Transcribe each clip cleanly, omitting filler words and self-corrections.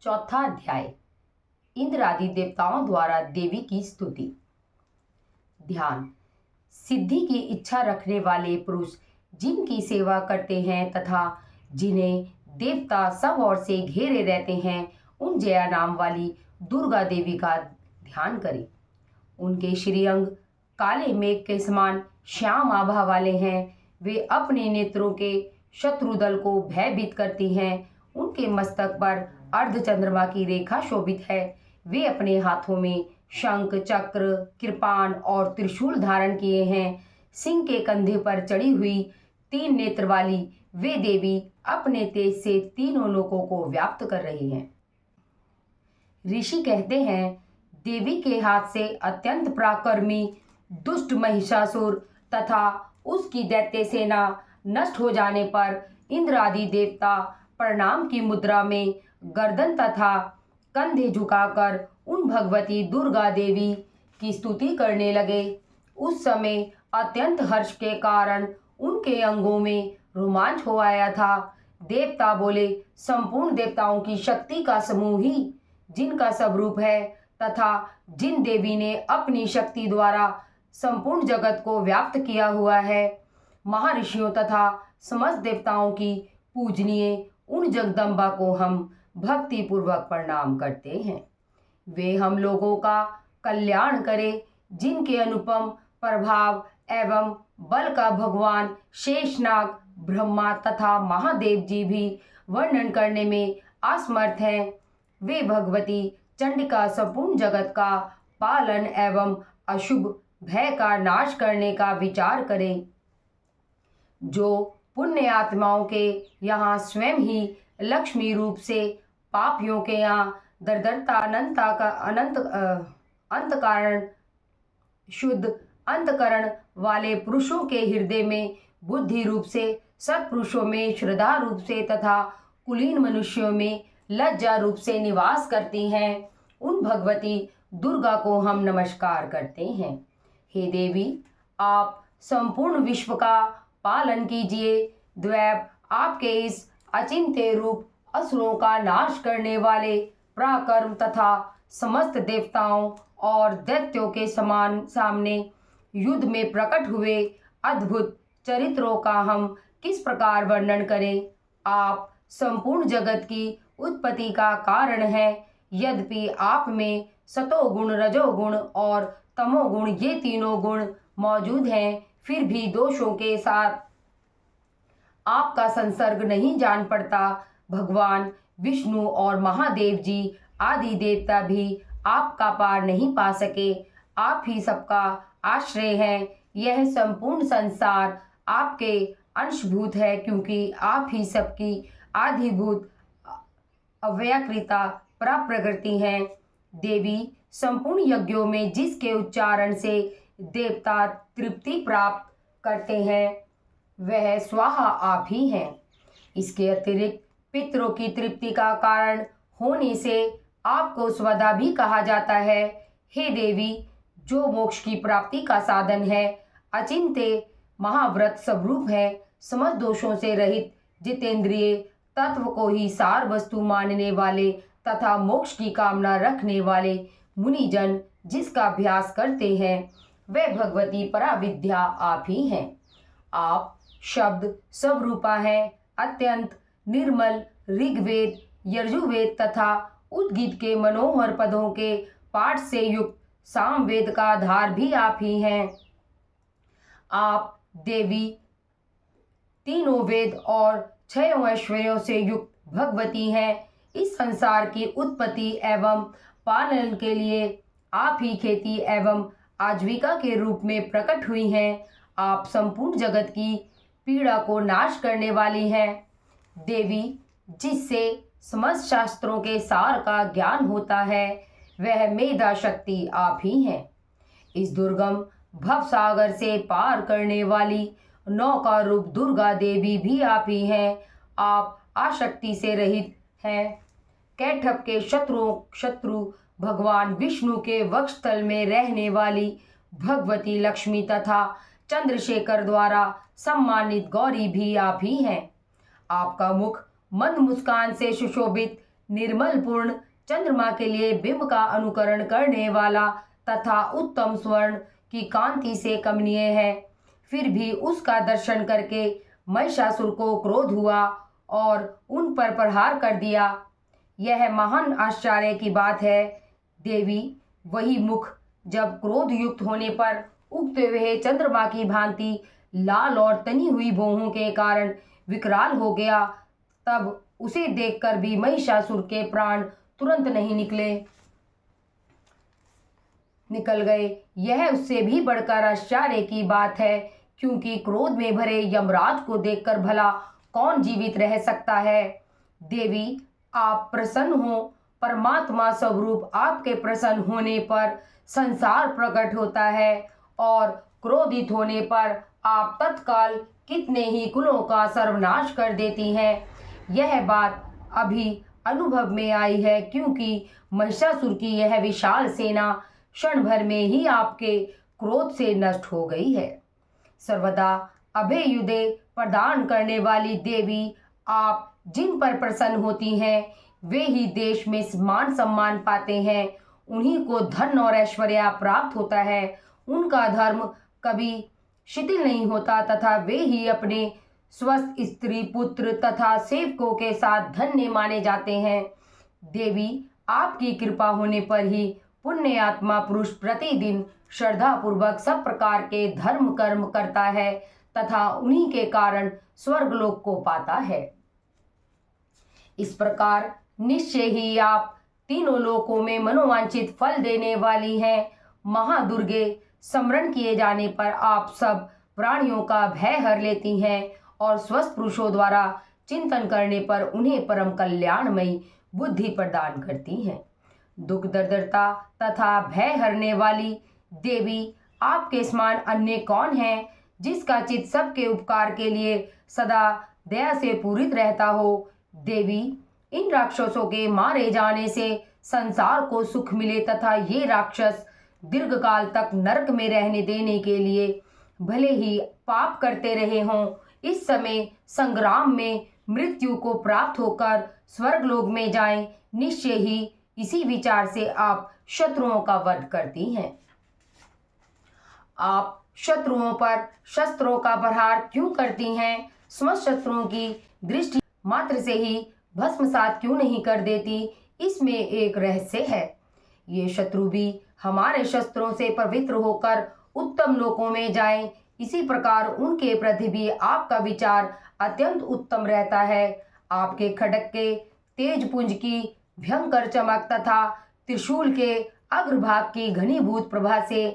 चौथा अध्याय इंद्र आदि देवताओं द्वारा देवी की स्तुति। ध्यान। सिद्धि की इच्छा रखने वाले पुरुष जिनकी सेवा करते हैं तथा जिन्हें देवता सब ओर से घेरे रहते हैं, उन जया नाम वाली दुर्गा देवी का ध्यान करें। उनके श्रीअंग काले मेघ के समान श्याम आभा वाले हैं। वे अपने नेत्रों के शत्रुदल को भयभीत करती हैं। उनके मस्तक पर अर्ध चंद्रमा की रेखा शोभित है। वे अपने हाथों में शंख, चक्र, कृपाण और त्रिशूल धारण किए हैं। सिंह के कंधे पर चढ़ी हुई 3 नेत्र वाली वे देवी अपने तेज से तीनों लोकों को व्याप्त कर रही हैं। ऋषि कहते हैं, देवी के हाथ से अत्यंत पराक्रमी दुष्ट महिषासुर तथा उसकी दैत्य सेना नष्ट हो जाने पर इंद्र आदि देवता प्रणाम की मुद्रा में गर्दन तथा कंधे झुकाकर उन भगवती दुर्गा देवी की स्तुति करने लगे। उस समय अत्यंत हर्ष के कारण उनके अंगों में रोमांच हो आया था। देवता बोले, संपूर्ण देवताओं की शक्ति का समूह ही जिनका स्वरूप है तथा जिन देवी ने अपनी शक्ति द्वारा संपूर्ण जगत को व्याप्त किया हुआ है, महर्षियों तथा समस्त देवताओं की पूजनीय उन जगदम्बा को हम भक्ति पूर्वक प्रणाम करते हैं। वे हम लोगों का कल्याण करें। जिनके अनुपम प्रभाव एवं बल का भगवान शेषनाग, ब्रह्मा तथा महादेव जी भी वर्णन करने में असमर्थ हैं। वे भगवती चंडिका संपूर्ण जगत का पालन एवं अशुभ भय का नाश करने का विचार करें। जो पुण्य आत्माओं के यहाँ स्वयं ही लक्ष्मी रूप से, पापियों के यहाँ दरिद्रता अनंता का अंत कारण शुद्ध अंतकरण वाले पुरुषों के हृदय में बुद्धि रूप से, सत्पुरुषों में श्रद्धा रूप से तथा कुलीन मनुष्यों में लज्जा रूप से निवास करती हैं, उन भगवती दुर्गा को हम नमस्कार करते हैं। हे देवी, आप संपूर्ण विश्व का पालन कीजिए। द्वैप आपके इस अचिंत्य रूप असुरों का नाश करने वाले पराक्रम तथा समस्त देवताओं और दैत्यों के समान सामने युद्ध में प्रकट हुए अद्भुत चरित्रों का हम किस प्रकार वर्णन करें। आप संपूर्ण जगत की उत्पत्ति का कारण है। यद्यपि आप में सतोगुण, रजोगुण और तमोगुण ये तीनों गुण मौजूद हैं, फिर भी दोषों के साथ आपका संसर्ग नहीं जान पड़ता। भगवान विष्णु और महादेव जी आदि देवता भी आपका पार नहीं पा सके। आप ही सबका आश्रय हैं। यह संपूर्ण संसार आपके अंशभूत है, क्योंकि आप ही सबकी आधिभूत अव्यकृता प्रकृति हैं। देवी, संपूर्ण यज्ञों में जिसके उच्चारण से देवता तृप्ति प्राप्त करते हैं, वह स्वाहा आप ही हैं। इसके अतिरिक्त पितरों की तृप्ति का कारण होने से आपको स्वदा भी कहा जाता है। हे देवी, जो मोक्ष की प्राप्ति का साधन है, अचिंत्य महाव्रत स्वरूप है, समस्त दोषों से रहित जितेंद्रिय तत्व को ही सार वस्तु मानने वाले तथा मोक्ष की कामना रखने वाले मुनिजन जिसका अभ्यास करते हैं, वे भगवती पराविद्या आप ही हैं। आप शब्द स्वरूपा है। अत्यंत निर्मल ऋग्वेद, यजुर्वेद तथा उद्गीत के मनोहर पदों के पाठ से युक्त सामवेद का आधार भी आप ही हैं। आप देवी तीनों वेद और 6 ऐश्वर्यों से युक्त भगवती हैं। इस संसार की उत्पत्ति एवं पालन के लिए आप ही खेती एवं आजीविका के रूप में प्रकट हुई हैं। आप संपूर्ण जगत की पीड़ा को नाश करने वाली हैं। देवी, जिससे समस्त शास्त्रों के सार का ज्ञान होता है, वह मेधा शक्ति आप ही हैं। इस दुर्गम भव सागर से पार करने वाली नौका रूप दुर्गा देवी भी आप ही हैं। आप आशक्ति से रहित हैं। कैटभ के शत्रु भगवान विष्णु के वक्षस्थल में रहने वाली भगवती लक्ष्मी तथा चंद्रशेखर द्वारा सम्मानित गौरी भी आप ही हैं। आपका मुख मंद मुस्कान से सुशोभित निर्मल पूर्ण चंद्रमा के लिए बिंब का अनुकरण करने वाला तथा उत्तम स्वर्ण की कांति से कमनीय है। फिर भी उसका दर्शन करके महिषासुर को क्रोध हुआ और उन पर प्रहार कर दिया। यह महान आश्चर्य की बात है। देवी वही मुख जब क्रोध युक्त होने पर उगते हुए चंद्रमा की भांति लाल और तनी हुई भौहों के कारण विकराल हो गया, तब उसे देखकर भी महिषासुर के प्राण तुरंत नहीं निकल गए। यह उससे भी बढ़कर आश्चर्य की बात है, क्योंकि क्रोध में भरे यमराज को देखकर भला कौन जीवित रह सकता है। देवी आप प्रसन्न हो। परमात्मा स्वरूप आपके प्रसन्न होने पर संसार प्रकट होता है और क्रोधित होने पर आप तत्काल कितने ही कुलों का सर्वनाश कर देती हैं। यह बात अभी अनुभव में आई है, क्योंकि महिषासुर की यह विशाल सेना क्षण भर में ही आपके क्रोध से नष्ट हो गई है। सर्वदा अभेयुदय प्रदान करने वाली देवी, आप जिन पर प्रसन्न होती हैं वे ही देश में मान सम्मान पाते हैं, उन्हीं को धन और ऐश्वर्य प्राप्त होता है। उनका धर्म कभी शिथिल नहीं होता तथा वे ही अपने स्वस्थ स्त्री पुत्र तथा सेवकों के साथ धन्य माने जाते हैं। देवी आपकी कृपा होने पर ही पुण्य आत्मा पुरुष प्रतिदिन श्रद्धा पूर्वक सब प्रकार के धर्म कर्म करता है तथा उन्हीं के कारण स्वर्गलोक को पाता है। इस प्रकार निश्चय ही आप तीनों लोकों में मनोवांछित फल देने वाली हैं। महादुर्गे स्मरण किए जाने पर आप सब प्राणियों का भय हर लेती हैं और स्वस्थ पुरुषों द्वारा चिंतन करने पर उन्हें परम कल्याणमयी बुद्धि प्रदान करती हैं। दुख दरिद्रता तथा भय हरने वाली देवी, आपके समान अन्य कौन है जिसका चित्त सबके उपकार के लिए सदा दया से पूरित रहता हो। देवी इन राक्षसों के मारे जाने से संसार को सुख मिले तथा ये राक्षस दीर्घ काल तक नरक में रहने देने के लिए भले ही पाप करते रहे हों, इस समय संग्राम में मृत्यु को प्राप्त होकर स्वर्गलोक में जाएं। निश्चय ही इसी विचार से आप शत्रुओं का वध करती हैं। आप शत्रुओं पर शस्त्रों का प्रहार क्यों करती हैं? समस्त शत्रुओं की दृष्टि मात्र से ही भस्मसात क्यों नहीं कर देती? इसमें एक रहस्य है। ये शत्रु भी हमारे शस्त्रों से पवित्र होकर उत्तम लोकों में जाएं, इसी प्रकार उनके प्रति भी आपका विचार अत्यंत उत्तम रहता है। आपके खड्ग के तेज पुंज की भयंकर चमक तथा त्रिशूल के अग्रभाग की घनीभूत प्रभा से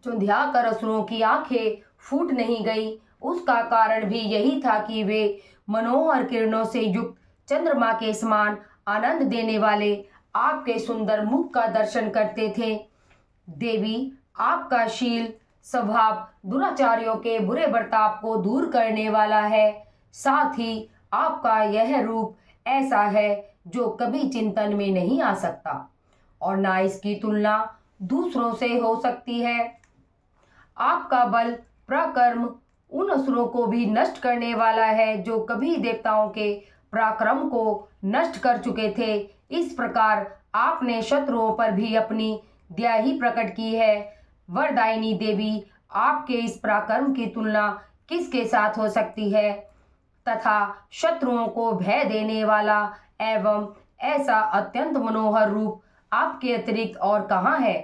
चुंधियाकर असुरों की आंखें फूट नहीं गई। उसका कारण भी यही था कि वे मनोहर किरणों से युक्त चंद्रमा के समान आनंद देने वाले आपके सुंदर मुख का दर्शन करते थे। देवी आपका शील स्वभाव दुराचारियों के बुरे बर्ताव को दूर करने वाला है। साथ ही आपका यह रूप ऐसा है जो कभी चिंतन में नहीं आ सकता और ना इसकी तुलना दूसरों से हो सकती है। आपका बल पराक्रम उन असुरों को भी नष्ट करने वाला है जो कभी देवताओं के पराक्रम को नष्ट कर चुके थे। इस प्रकार आपने शत्रुओं पर भी अपनी दया ही प्रकट की है। वरदायिनी देवी, आपके इस पराक्रम की तुलना किसके साथ हो सकती है तथा शत्रुओं को भय देने वाला एवं ऐसा अत्यंत मनोहर रूप आपके अतिरिक्त और कहाँ है?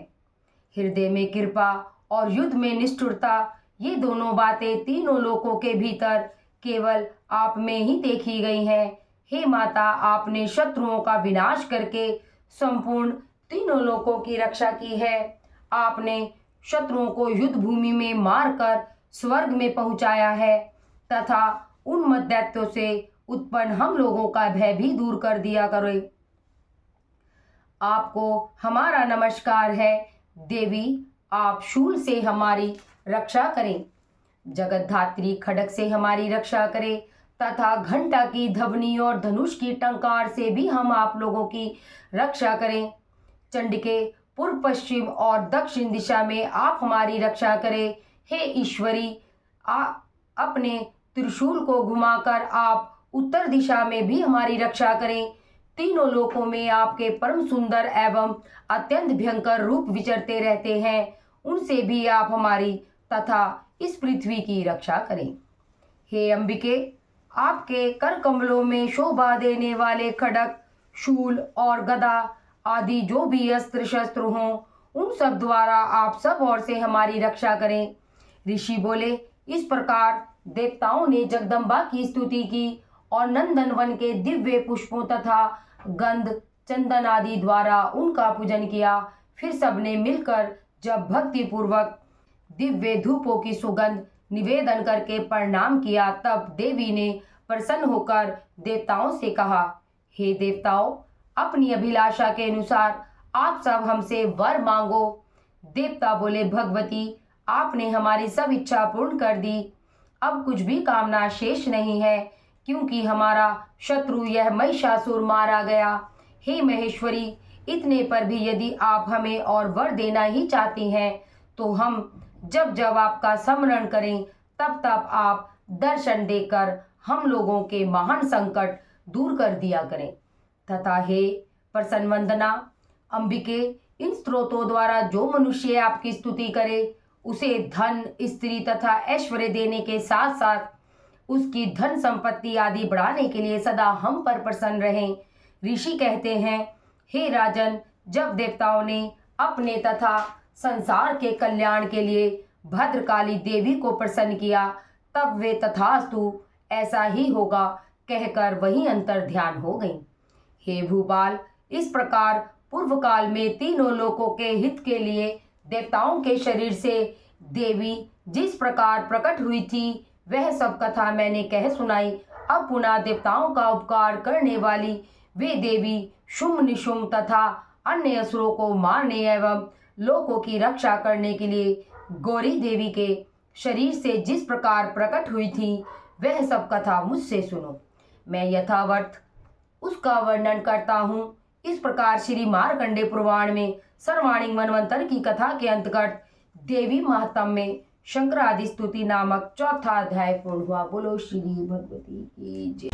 हृदय में कृपा और युद्ध में निष्ठुरता, ये दोनों बातें तीनों लोकों के भीतर केवल आप में ही देखी गई हैं। हे माता, आपने शत्रुओं का विनाश करके संपूर्ण तीनों लोकों की रक्षा की है। आपने शत्रुओं को युद्ध भूमि में मारकर स्वर्ग में पहुंचाया है तथा उन मदैत्यों से उत्पन्न हम लोगों का भय भी दूर कर दिया करो। आपको हमारा नमस्कार है। देवी, आप शूल से हमारी रक्षा करें, जगतधात्री खड्ग से हमारी रक्षा करें तथा घंटा की ध्वनि और धनुष की टंकार से भी हम आप लोगों की रक्षा करें। चंडिके पूर्व पश्चिम और दक्षिण दिशा में आप हमारी रक्षा करें। हे ईश्वरी, अपने त्रिशूल को घुमाकर आप उत्तर दिशा में भी हमारी रक्षा करें। तीनों लोकों में आपके परम सुंदर एवं अत्यंत भयंकर रूप विचरते रहते हैं, उनसे भी आप हमारी तथा इस पृथ्वी की रक्षा करें। हे अंबिके, आपके कर कमलों में शोभा देने वाले खड्ग, शूल और गदा आदि जो भी अस्त्र शस्त्र हों, उन सब द्वारा आप सब ओर से हमारी रक्षा करें। ऋषि बोले, इस प्रकार देवताओं ने जगदम्बा की स्तुति की और नंदनवन के दिव्य पुष्पों तथा गंध चंदन आदि द्वारा उनका पूजन किया। फिर सबने मिलकर जब भक्ति पूर्वक दिव्य धूपों की सुगंध निवेदन करके प्रणाम किया, तब देवी ने प्रसन्न होकर देवताओं से कहा, हे देवताओं, अपनी अभिलाषा के अनुसार आप सब हमसे वर मांगो। देवता बोले, भगवती, आपने हमारी सब इच्छा पूर्ण कर दी। अब कुछ भी कामना शेष नहीं है, क्योंकि हमारा शत्रु यह महिषासुर मारा गया। हे महेश्वरी, इतने पर भी यदि आप हमें और वर देना ही चाहती हैं, तो हम जब जब आपका स्मरण करें, तब तब आप दर्शन देकर हम लोगों के महान संकट दूर कर दिया करें। तथा हे प्रसन्न वंदना अंबिके, इन स्त्रोतों द्वारा जो मनुष्य आपकी स्तुति करे, उसे धन, स्त्री तथा ऐश्वर्य देने के साथ साथ उसकी धन संपत्ति आदि बढ़ाने के लिए सदा हम पर प्रसन्न रहें। ऋषि कहते हैं, हे राजन, जब देवताओं ने अपने तथा संसार के कल्याण के लिए भद्रकाली देवी को प्रसन्न किया, तब वे तथास्तु ऐसा ही होगा कहकर वहीं अंतर ध्यान हो गई। हे भूपाल, इस प्रकार पूर्व काल में तीनों लोकों के हित के लिए देवताओं के शरीर से देवी जिस प्रकार प्रकट हुई थी, वह सब कथा मैंने कह सुनाई। अब पुनः देवताओं का उपकार करने वाली वे देवी शुंभ निशुंभ तथा अन्य असुरों को मारने एवं लोकों की रक्षा करने के लिए गौरी देवी के शरीर से जिस प्रकार प्रकट हुई थी, वह सब कथा मुझसे सुनो। मैं यथावत उसका वर्णन करता हूँ। इस प्रकार श्री मार्कंडेय पुराण में सर्वाणी मनवंतर की कथा के अंतर्गत देवी महात्म्य में शंकरादि स्तुति नामक चौथा अध्याय पूर्ण हुआ। बोलो श्री भगवती की जय।